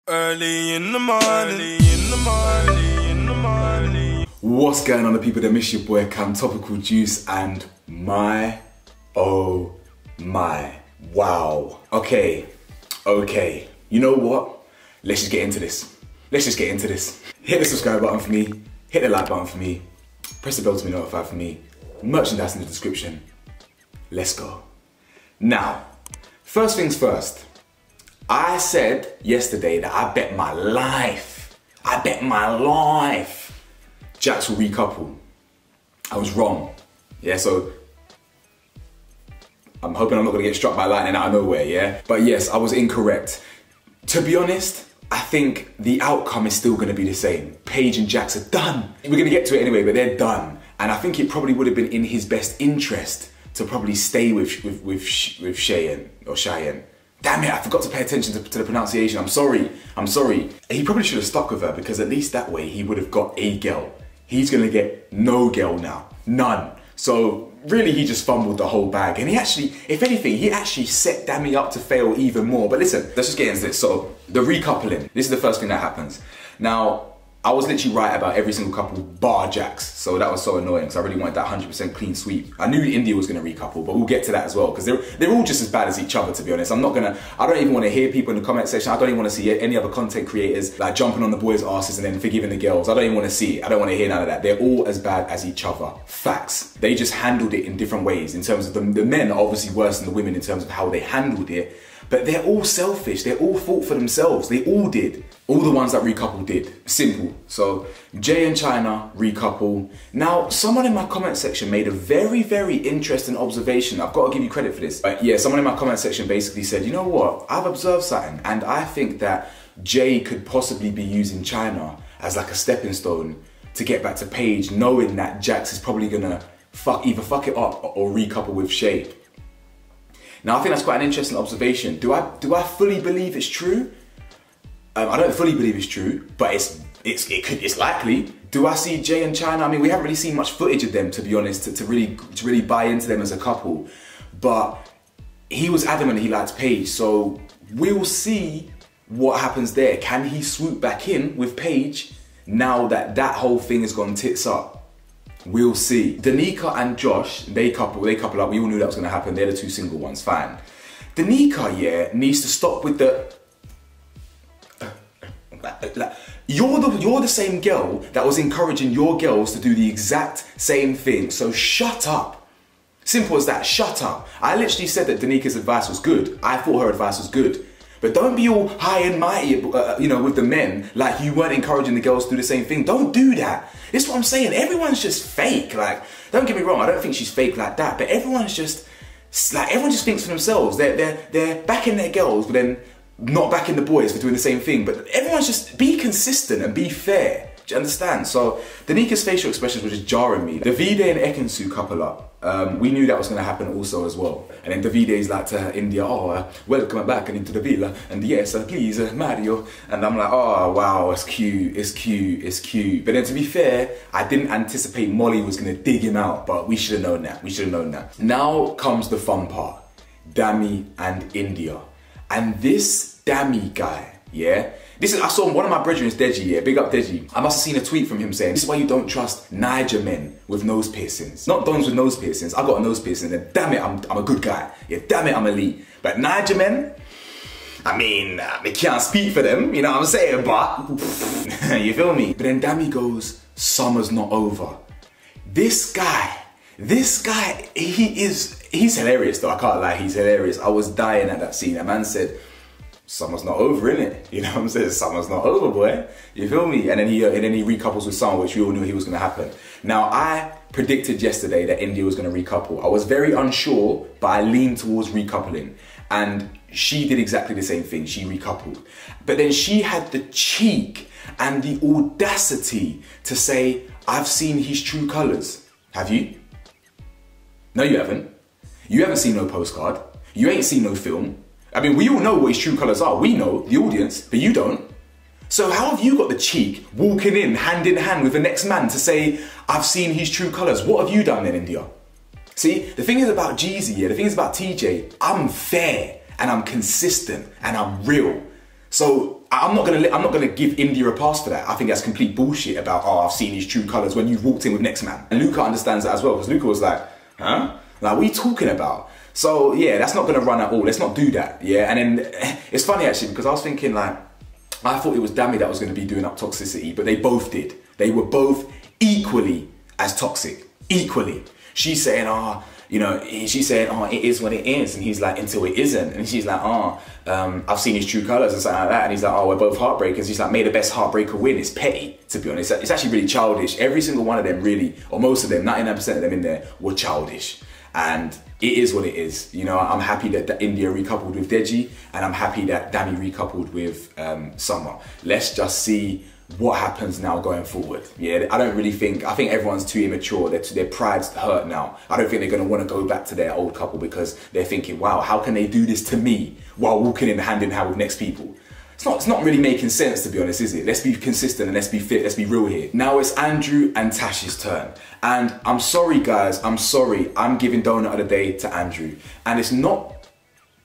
Early in the morning, What's going on, the people that miss your boy Cam, Topical Juice, and oh my, wow. Okay, you know what? Let's just get into this. Hit the subscribe button for me, hit the like button for me, press the bell to be notified for me, merchandise in the description. Let's go. Now, first things first. I said yesterday that I bet my life, Jax will recouple. I was wrong. Yeah, so I'm hoping I'm not gonna get struck by lightning out of nowhere, yeah? But yes, I was incorrect. To be honest, I think the outcome is still gonna be the same. Paige and Jax are done. We're gonna get to it anyway, but they're done. And I think it probably would have been in his best interest to probably stay with Cheyenne. Damn it, I forgot to pay attention to the pronunciation. I'm sorry. He probably should have stuck with her, because at least that way he would have got a girl. He's gonna get no girl now, none. So really he just fumbled the whole bag. And he actually, if anything, he actually set Dami up to fail even more. But listen, let's just get into this. So the recoupling, this is the first thing that happens. Now, I was literally right about every single couple bar Jax, so that was so annoying, because I really wanted that 100% clean sweep. I knew Indiyah was going to recouple, but we'll get to that as well, because they're all just as bad as each other, to be honest. I don't even want to hear people in the comment section. I don't even want to see any other content creators like jumping on the boys' asses and then forgiving the girls. I don't even want to see it. I don't want to hear none of that. They're all as bad as each other. Facts. They just handled it in different ways. In terms of the men are obviously worse than the women in terms of how they handled it. But they're all selfish, they're all fought for themselves, they all did. All the ones that recouple did, simple. So, Jay and China recouple. Now, someone in my comment section made a very, very interesting observation. I've got to give you credit for this. But yeah, someone in my comment section basically said, you know what, I've observed something, and I think that Jay could possibly be using China as like a stepping stone to get back to Paige, knowing that Jax is probably gonna either fuck it up or recouple with Shay. Now, I think that's quite an interesting observation. Do I fully believe it's true? I don't fully believe it's true, but it's likely. Do I see Jay and China? I mean, we haven't really seen much footage of them, to be honest, to really buy into them as a couple. But he was adamant he liked Paige, so we'll see what happens there. Can he swoop back in with Paige now that that whole thing has gone tits up? We'll see. Danica and Josh, they couple up. We all knew that was gonna happen. They're the two single ones, fine. Danica, yeah, needs to stop with the... You're the same girl that was encouraging your girls to do the exact same thing, so shut up. Simple as that, shut up. I literally said that Danica's advice was good. I thought her advice was good. But don't be all high and mighty, with the men, like you weren't encouraging the girls to do the same thing. Don't do that. This is what I'm saying. Everyone's just fake. Like, don't get me wrong, I don't think she's fake like that, but everyone just thinks for themselves. They're backing their girls, but then not backing the boys for doing the same thing. But everyone's just, be consistent and be fair. Do you understand? So, Danica's facial expressions were just jarring me. Davide and Ekansu couple up. We knew that was going to happen also as well. And then Davide's like to Indiyah, welcome back into the villa. And yes, please, Mario. And I'm like, oh, wow, it's cute. But then to be fair, I didn't anticipate Molly was going to dig him out. But we should have known that. Now comes the fun part. Dami and Indiyah. And this Dami guy, yeah? I saw one of my brethrens, Deji, yeah, big up Deji. I must have seen a tweet from him saying, this is why you don't trust Niger men with nose piercings. Not dons with nose piercings. I got a nose piercing and damn it, I'm a good guy. Yeah, damn it, I'm elite. But Niger men, I mean, I can't speak for them, you know what I'm saying, but, you feel me? But then Dami goes, summer's not over. This guy, he's hilarious though, I can't lie, he's hilarious. I was dying at that scene. A man said, summer's not over, innit? You know what I'm saying? Summer's not over, boy. You feel me? And then he recouples with Summer, which we all knew he was gonna happen. Now, I predicted yesterday that Indiyah was gonna recouple. I was very unsure, but I leaned towards recoupling. And she did exactly the same thing, she recoupled. But then she had the cheek and the audacity to say, I've seen his true colors. Have you? No, you haven't. You haven't seen no postcard. You ain't seen no film. I mean, we all know what his true colours are. We know, the audience, but you don't. So how have you got the cheek walking in hand with the next man to say, I've seen his true colours? What have you done then, Indiyah? See, the thing is about Jeezy, yeah, the thing is about TJ, I'm fair and I'm consistent and I'm real. So I'm not gonna give India a pass for that. I think that's complete bullshit about, oh, I've seen his true colours when you've walked in with next man. And Luca understands that as well, because Luca was like, huh? Like, what are you talking about? So yeah, that's not gonna run at all. Let's not do that. Yeah, and then it's funny actually, because I was thinking like, I thought it was Dami that was gonna be doing up toxicity, but they both did. They were both equally as toxic, equally. She's saying, oh, you know, she's saying, oh, it is what it is. And he's like, until it isn't. And she's like, oh, I've seen his true colours and something like that. And he's like, oh, we're both heartbreakers. He's like, may the best heartbreaker win. It's petty, to be honest. It's actually really childish. Every single one of them really, or most of them, 99% of them in there were childish. And it is what it is. You know, I'm happy that Indiyah recoupled with Deji, and I'm happy that Dami recoupled with Summer. Let's just see what happens now going forward. Yeah, I don't really think, I think everyone's too immature. Their pride's hurt now. I don't think they're going to want to go back to their old couple because they're thinking, wow, how can they do this to me while walking in hand with next people? It's not really making sense, to be honest, is it? Let's be consistent and let's be fit, let's be real here. Now it's Andrew and Tash's turn. And I'm sorry guys, I'm sorry. I'm giving donut of the day to Andrew. And it's not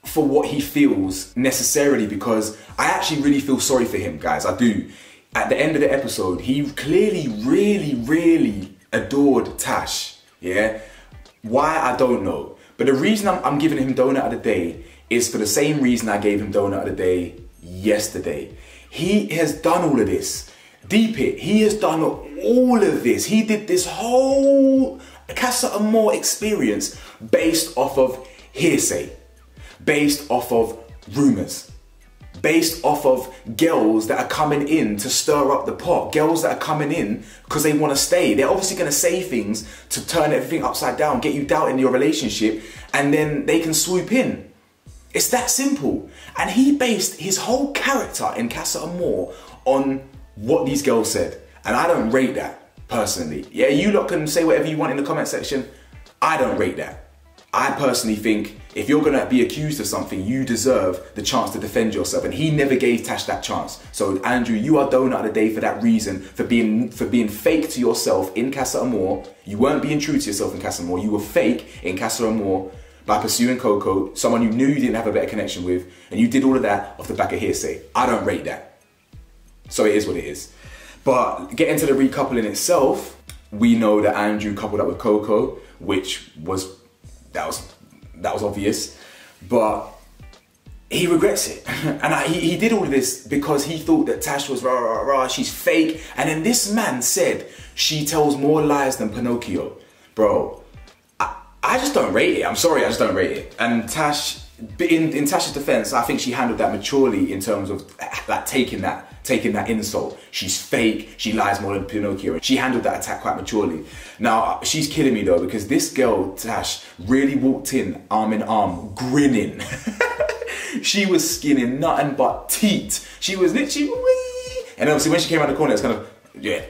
for what he feels necessarily, because I actually really feel sorry for him, guys, I do. At the end of the episode, he clearly really adored Tash, yeah? Why, I don't know. But the reason I'm giving him donut of the day is for the same reason I gave him donut of the day yesterday. He has done all of this. Deep it, he has done all of this. He did this whole CASA AMOR experience based off of hearsay, based off of rumours, based off of girls that are coming in to stir up the pot, girls that are coming in because they want to stay. They're obviously going to say things to turn everything upside down, get you doubting your relationship, and then they can swoop in. It's that simple. And he based his whole character in CASA AMOR on what these girls said. And I don't rate that, personally. Yeah, you lot can say whatever you want in the comment section. I don't rate that. I personally think if you're gonna be accused of something, you deserve the chance to defend yourself, and he never gave Tash that chance. So Andrew, you are donut of the day for that reason, for being fake to yourself in CASA AMOR. You weren't being true to yourself in CASA AMOR. You were fake in CASA AMOR by pursuing Coco, someone you knew you didn't have a better connection with, and you did all of that off the back of hearsay. I don't rate that. So it is what it is. But getting to the recoupling itself, we know that Andrew coupled up with Coco, which was that was obvious, but he regrets it. And he did all of this because he thought that Tash was rah, rah, rah, she's fake. And then this man said, she tells more lies than Pinocchio. Bro, I just don't rate it. I'm sorry, I just don't rate it. And Tash, in Tash's defense, I think she handled that maturely in terms of like taking that insult. She's fake, she lies more than Pinocchio. She handled that attack quite maturely. Now, she's kidding me though, because this girl, Tash, really walked in arm, grinning. She was skinning nothing but teat. She was literally, wee. And obviously when she came around the corner, it's kind of, yeah,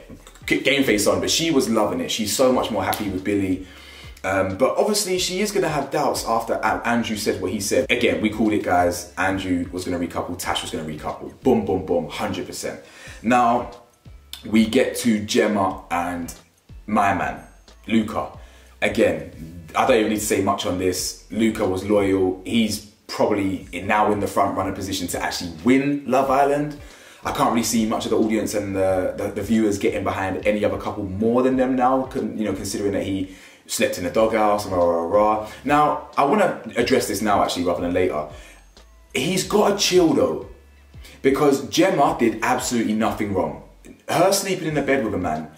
game face on, but she was loving it. She's so much more happy with Billy. But obviously she is going to have doubts after Andrew said what he said. Again, we called it, guys. Andrew was going to recouple, Tash was going to recouple. Boom, boom, boom, 100%. Now, we get to Gemma and my man, Luca. Again, I don't even need to say much on this. Luca was loyal. He's probably now in the front runner position to actually win Love Island. I can't really see much of the audience and the viewers getting behind any other couple more than them now, you know, considering that he slept in the doghouse and rah, rah, rah. Now, I want to address this now actually rather than later. He's got to chill though, because Gemma did absolutely nothing wrong. Her sleeping in the bed with a man,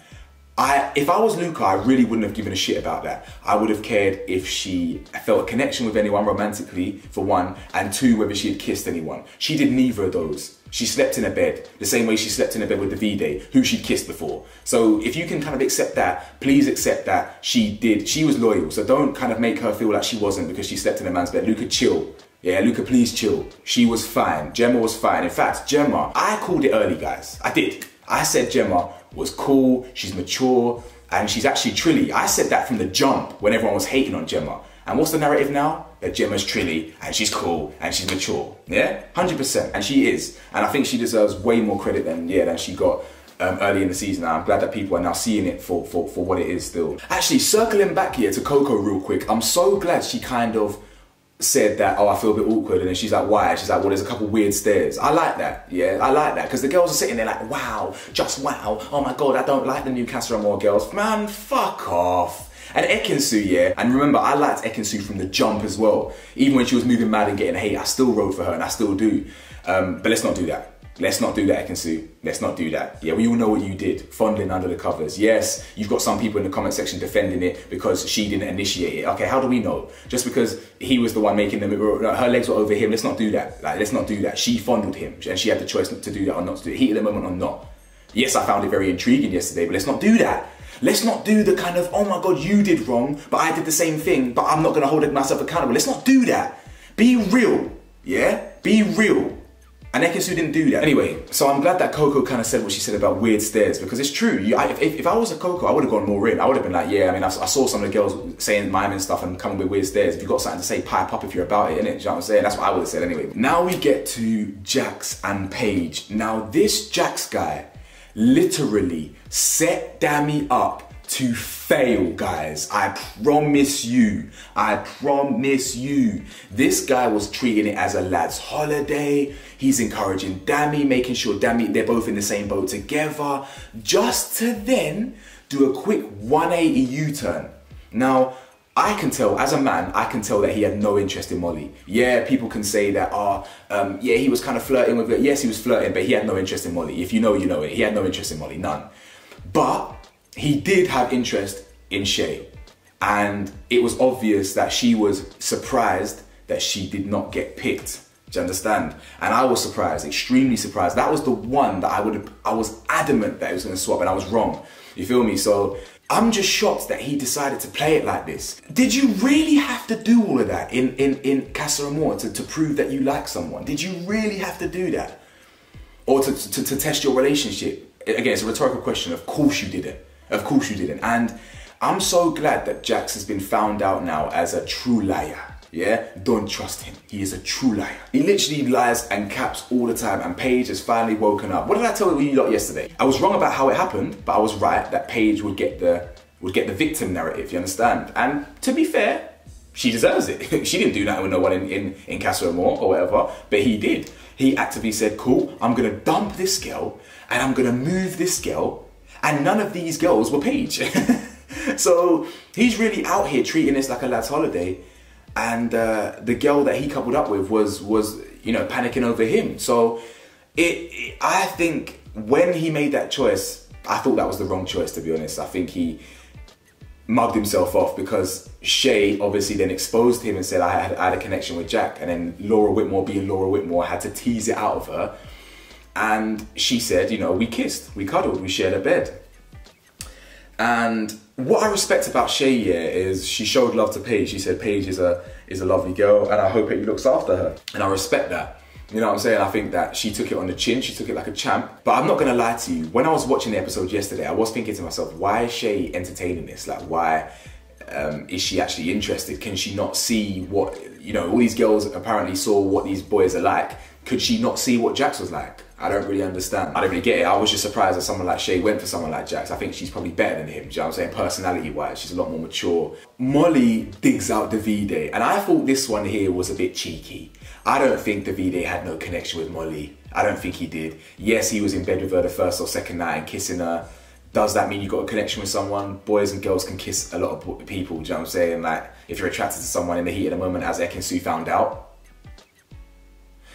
if I was Luca, I really wouldn't have given a shit about that. I would have cared if she felt a connection with anyone romantically, for one, and two, whether she had kissed anyone. She did neither of those. She slept in a bed, the same way she slept in a bed with the V-Day, who she'd kissed before. So if you can kind of accept that, please accept that she did. She was loyal, so don't kind of make her feel like she wasn't because she slept in a man's bed. Luca, chill. Yeah, Luca, please chill. She was fine. Gemma was fine. In fact, Gemma, I called it early, guys. I did. I said Gemma was cool, she's mature, and she's actually trilly. I said that from the jump when everyone was hating on Gemma. And what's the narrative now? That Gemma's trilly, and she's cool, and she's mature. Yeah? 100%. And she is. And I think she deserves way more credit than she got early in the season. I'm glad that people are now seeing it for what it is still. Actually, circling back here to Coco real quick, I'm so glad she kind of said that, oh, I feel a bit awkward, and then she's like, why? She's like, well, there's a couple weird stares. I like that, yeah, I like that, because the girls are sitting there like, wow, just wow, oh my God, I don't like the new CASA AMOR girls. Man, fuck off. And Ekinsu, yeah, and remember, I liked Ekinsu from the jump as well. Even when she was moving mad and getting hate, I still rode for her, and I still do. But let's not do that. Let's not do that, Ekinsu. Let's not do that. Yeah, we all know what you did, fondling under the covers. Yes, you've got some people in the comment section defending it because she didn't initiate it. Okay, how do we know? Just because he was the one making them, her legs were over him, let's not do that. Like, let's not do that. She fondled him, and she had the choice to do that or not to do it. Heat of the moment or not. Yes, I found it very intriguing yesterday, but let's not do that. Let's not do the kind of, oh my God, you did wrong, but I did the same thing, but I'm not gonna hold myself accountable. Let's not do that. Be real, yeah? Be real. And Ekinsu didn't do that. Anyway, so I'm glad that Coco kind of said what she said about weird stares, because it's true. If I was a Coco, I would have gone more in. I would have been like, yeah, I mean, I saw some of the girls saying mime and stuff and coming with weird stares. If you've got something to say, pipe up if you're about it, innit? Do you know what I'm saying? That's what I would have said anyway. Now we get to Jax and Paige. Now this Jax guy literally set Dami up to fail, guys. I promise you. I promise you. This guy was treating it as a lad's holiday. He's encouraging Dami, making sure they're both in the same boat together, just to then do a quick 180 U-turn. Now, I can tell, as a man, I can tell that he had no interest in Molly. Yeah, people can say that, yeah, he was kind of flirting with her. Yes, he was flirting, but he had no interest in Molly. If you know, you know it. He had no interest in Molly, none. But he did have interest in Shay. And it was obvious that she was surprised that she did not get picked. Do you understand? And I was surprised, extremely surprised. That was the one that I was adamant that he was going to swap, and I was wrong. You feel me? So I'm just shocked that he decided to play it like this. Did you really have to do all of that in CASA AMOR to prove that you like someone? Did you really have to do that? Or to test your relationship? Again, it's a rhetorical question. Of course you didn't. Of course you didn't. And I'm so glad that Jax has been found out now as a true liar. Yeah? Don't trust him. He is a true liar. He literally lies and caps all the time, and Paige has finally woken up. What did I tell you lot yesterday? I was wrong about how it happened, but I was right that Paige would get the victim narrative, you understand? And to be fair, she deserves it. She didn't do that with no one in CASA AMOR or whatever, but he did. He actively said, cool, I'm gonna dump this girl and I'm gonna move this girl, and none of these girls were Paige. So he's really out here treating this like a lad's holiday, and the girl that he coupled up with was you know, panicking over him. So I think when he made that choice, I thought that was the wrong choice, to be honest. I think he mugged himself off, because Shay obviously then exposed him and said I had a connection with Jack, and then Laura Whitmore, being Laura Whitmore, had to tease it out of her, and she said, you know, we kissed, we cuddled, we shared a bed. And what I respect about Shay here is she showed love to Paige. She said Paige is a lovely girl, and I hope he looks after her, and I respect that. You know what I'm saying? I think that she took it on the chin, she took it like a champ. But I'm not gonna lie to you, when I was watching the episode yesterday, I was thinking to myself, why is Shay entertaining this? Like, why is she actually interested? Can she not see what, you know, all these girls apparently saw what these boys are like. Could she not see what Jax was like? I don't really understand. I don't really get it. I was just surprised that someone like Shay went for someone like Jax. I think she's probably better than him, do you know what I'm saying? Personality-wise, she's a lot more mature. Molly digs out Davide, and I thought this one here was a bit cheeky. I don't think Davide had no connection with Molly. I don't think he did. Yes, he was in bed with her the first or second night and kissing her. Does that mean you got a connection with someone? Boys and girls can kiss a lot of people, do you know what I'm saying? Like, if you're attracted to someone in the heat of the moment, as Ekinsu found out,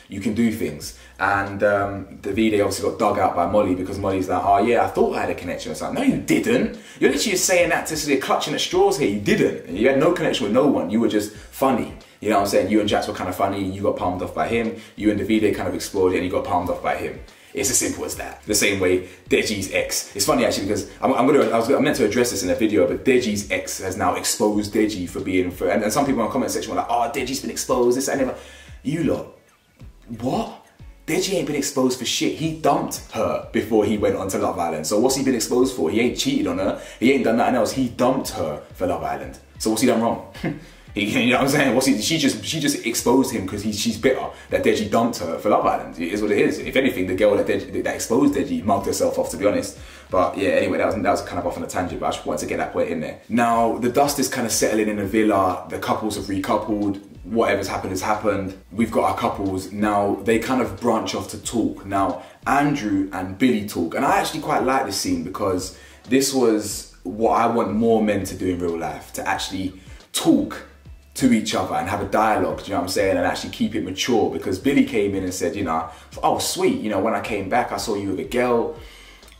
you can do things. And Davide obviously got dug out by Molly, because Molly's like, oh yeah, I thought I had a connection or something. No, you didn't. You're literally just saying that to say clutching at straws here. You didn't. You had no connection with no one. You were just funny. You know what I'm saying? You and Jax were kind of funny, you got palmed off by him. You and Davide kind of exploded and you got palmed off by him. It's as simple as that. The same way Deji's ex. It's funny actually, because I was meant to address this in a video, but Deji's ex has now exposed Deji for being, and some people in the comment section were like, oh, Deji's been exposed, this and that. You lot, what? Deji ain't been exposed for shit. He dumped her before he went onto Love Island. So what's he been exposed for? He ain't cheated on her. He ain't done nothing else. He dumped her for Love Island. So what's he done wrong? You know what I'm saying? She just exposed him because she's bitter that Deji dumped her for Love Island. It is what it is. If anything, the girl that exposed Deji mugged herself off, to be honest. But yeah, anyway, that was kind of off on a tangent, but I just wanted to get that point in there. Now, the dust is kind of settling in the villa. The couples have recoupled. whatever's happened has happened. We've got our couples. Now they kind of branch off to talk. Now Andrew and Billy talk. And I actually quite like this scene because this was what I want more men to do in real life, to actually talk to each other and have a dialogue, do you know what I'm saying? And actually keep it mature, because Billy came in and said, you know, oh sweet, you know, when I came back, I saw you with a girl.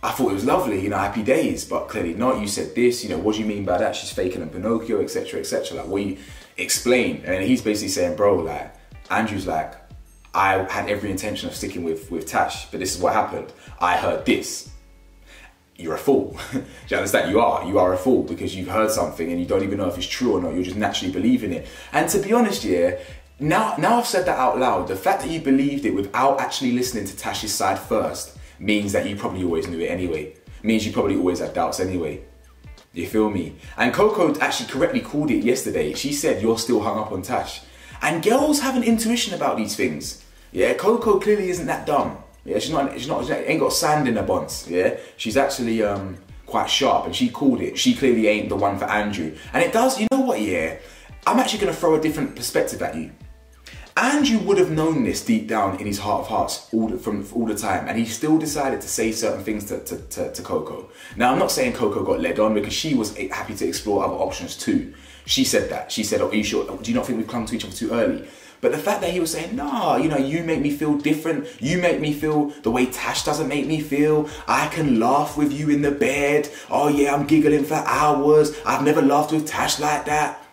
I thought it was lovely, you know, happy days, but clearly not. You said this, you know, what do you mean by that? She's faking a Pinocchio, etc., etc. Like, what you explain? And he's basically saying, bro, like, Andrew's like, I had every intention of sticking with Tash, but this is what happened. I heard this. You're a fool. Do you understand? You are a fool, because you've heard something and you don't even know if it's true or not. You're just naturally believing it. And to be honest, yeah, now I've said that out loud, the fact that you believed it without actually listening to Tash's side first means that you probably always knew it anyway. Means you probably always had doubts anyway. You feel me? And Coco actually correctly called it yesterday. She said, you're still hung up on Tash. And girls have an intuition about these things. Yeah, Coco clearly isn't that dumb. Yeah, she ain't got sand in her buns. Yeah, she's actually quite sharp, and she called it. She clearly ain't the one for Andrew. And it does, you know what, yeah? I'm actually gonna throw a different perspective at you. Andrew would have known this deep down in his heart of hearts all the time, and he still decided to say certain things to Coco. Now, I'm not saying Coco got led on, because she was happy to explore other options too. She said that. She said, oh, are you sure? Do you not think we've clung to each other too early? But the fact that he was saying, nah, you know, you make me feel different. You make me feel the way Tash doesn't make me feel. I can laugh with you in the bed. Oh yeah, I'm giggling for hours. I've never laughed with Tash like that.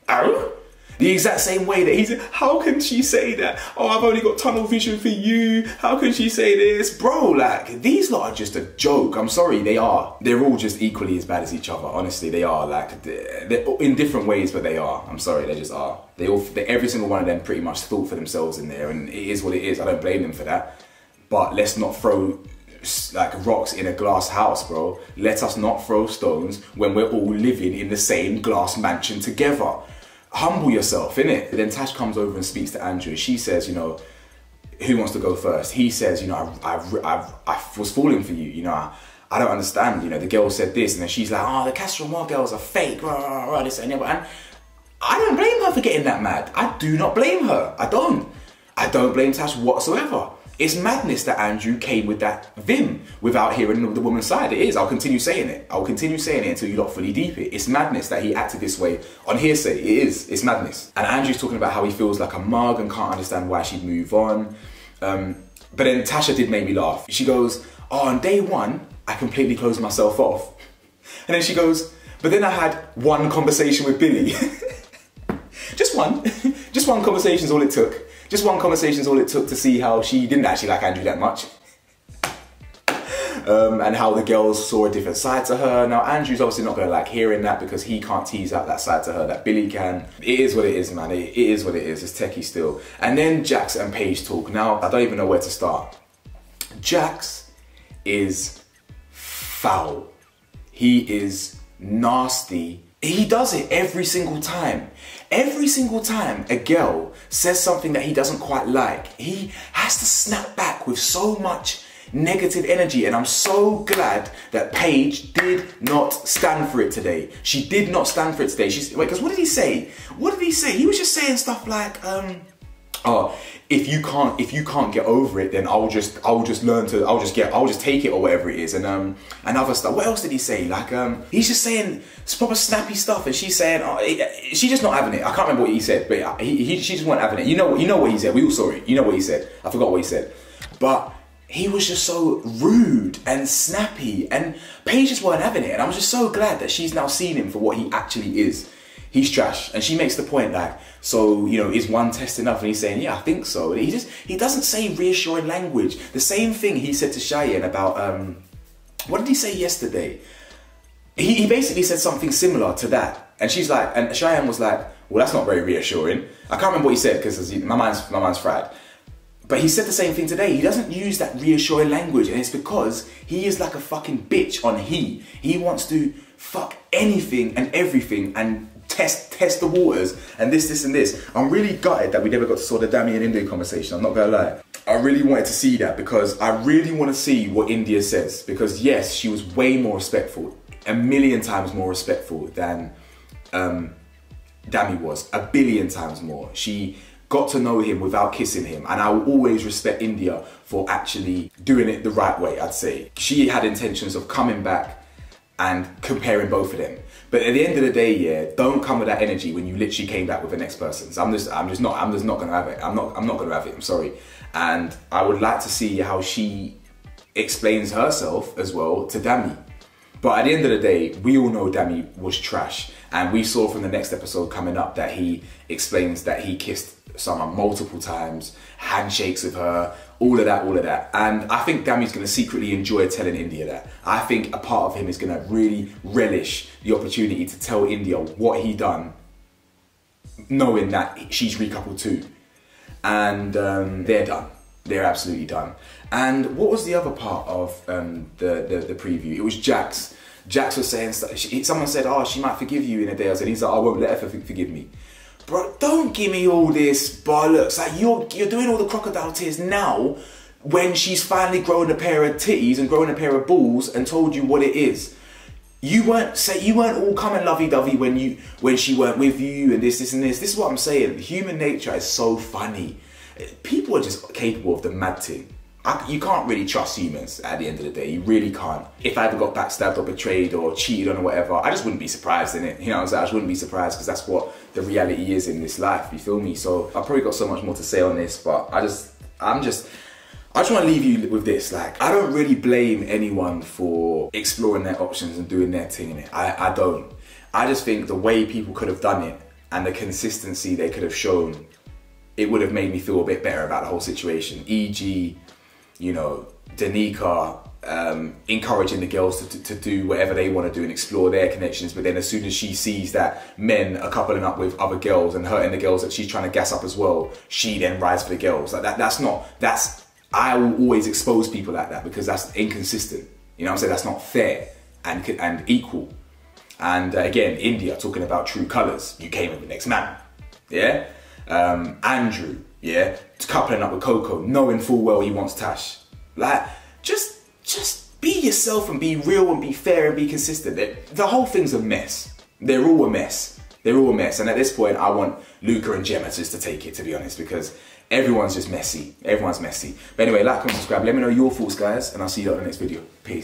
Oh? The exact same way that he said, how can she say that? Oh, I've only got tunnel vision for you. How can she say this? Bro, like, these lot are just a joke. I'm sorry, they are. They're all just equally as bad as each other. Honestly, they are. Like, they're in different ways, but they are. I'm sorry, they just are. Every single one of them pretty much thought for themselves in there, and it is what it is. I don't blame them for that. But let's not throw like rocks in a glass house, bro. Let us not throw stones when we're all living in the same glass mansion together. Humble yourself, innit? Then Tash comes over and speaks to Andrew. She says, you know, who wants to go first? He says, you know, I was falling for you, you know, I don't understand, you know, the girl said this, and then she's like, oh, the CASA AMOR girls are fake, this and that. And I don't blame her for getting that mad. I do not blame her. I don't blame Tash whatsoever. It's madness that Andrew came with that vim without hearing the woman's side. It is. I'll continue saying it. I'll continue saying it until you lot fully deep it. It's madness that he acted this way on hearsay. It is. It's madness. And Andrew's talking about how he feels like a mug and can't understand why she'd move on. But then Tasha did make me laugh. She goes, oh, on day one, I completely closed myself off. And then she goes, but then I had one conversation with Billy. Just one. Just one conversation is all it took. Just one conversation is all it took to see how she didn't actually like Andrew that much. And how the girls saw a different side to her. Now, Andrew's obviously not going to like hearing that, because he can't tease out that side to her that Billy can. It is what it is, man. It is what it is. It's techie still. And then Jax and Paige talk. Now, I don't even know where to start. Jax is foul. He is nasty. He does it every single time. Every single time a girl says something that he doesn't quite like, he has to snap back with so much negative energy. And I'm so glad that Paige did not stand for it today. She did not stand for it today. Wait, because what did he say? What did he say? He was just saying stuff like, oh, if you can't get over it, then I'll just take it, or whatever it is, and other stuff. What else did he say? Like, he's just saying proper snappy stuff, and she's saying, oh, she's just not having it. I can't remember what he said, but she just wasn't having it. You know what he said. We all saw it. You know what he said. I forgot what he said, but he was just so rude and snappy, and Paige just weren't having it. And I'm just so glad that she's now seen him for what he actually is. He's trash. And she makes the point like, so, you know, is one test enough? And he's saying, yeah, I think so. And he doesn't say reassuring language. The same thing he said to Cheyenne about, what did he say yesterday? He basically said something similar to that. And she's like, and Cheyenne was like, well, that's not very reassuring. I can't remember what he said, because my mind's fried. But he said the same thing today. He doesn't use that reassuring language, and it's because he is like a fucking bitch on he. He wants to fuck anything and everything and test the waters and this and this. I'm really gutted that we never got to saw the Dami and Indiyah conversation. I'm not gonna lie. I really wanted to see that, because I really want to see what Indiyah says. Because yes, she was way more respectful, a million times more respectful than Dami was, a billion times more. She got to know him without kissing him, and I will always respect Indiyah for actually doing it the right way, I'd say. She had intentions of coming back and comparing both of them. But at the end of the day, yeah, don't come with that energy when you literally came back with the next person. So I'm just not gonna have it. I'm not gonna have it, I'm sorry. And I would like to see how she explains herself as well to Dami. But at the end of the day, we all know Dami was trash. And we saw from the next episode coming up that he explains that he kissed someone multiple times, handshakes with her, all of that. And I think Dami's gonna secretly enjoy telling Indiyah that. I think a part of him is gonna really relish the opportunity to tell Indiyah what he done, knowing that she's recoupled too. And they're done. They're absolutely done. And what was the other part of the preview? It was Jax. Jax was saying, someone said, oh, she might forgive you in a day or so. And he's like, I won't let her forgive me. Bro, don't give me all this bollocks. Like, you're doing all the crocodile tears now when she's finally grown a pair of titties and grown a pair of balls and told you what it is. You weren't all coming lovey-dovey when she weren't with you and this and this. This is what I'm saying. Human nature is so funny. People are just capable of the mad thing. You can't really trust humans at the end of the day. You really can't. If I ever got backstabbed or betrayed or cheated on or whatever, I just wouldn't be surprised in it. You know what I'm saying? I just wouldn't be surprised because that's what the reality is in this life. You feel me? So I've probably got so much more to say on this, but I just want to leave you with this. Like, I don't really blame anyone for exploring their options and doing their thing in it. I don't. I just think the way people could have done it and the consistency they could have shown, it would have made me feel a bit better about the whole situation. E.g., you know, Danica encouraging the girls to do whatever they want to do and explore their connections, but then as soon as she sees that men are coupling up with other girls and hurting the girls that she's trying to gas up as well, she then rides for the girls. Like I will always expose people like that because that's inconsistent. You know what I'm saying? That's not fair and equal. And again, Indiyah talking about true colours. You came with the next man. Yeah? Andrew, yeah, coupling up with Coco, knowing full well he wants Tash. Like, just be yourself and be real and be fair and be consistent. The whole thing's a mess. They're all a mess. They're all a mess. And at this point, I want Luca and Gemma just to take it, to be honest, because everyone's just messy. Everyone's messy. But anyway, like, comment, subscribe. Let me know your thoughts, guys, and I'll see you on the next video. Peace.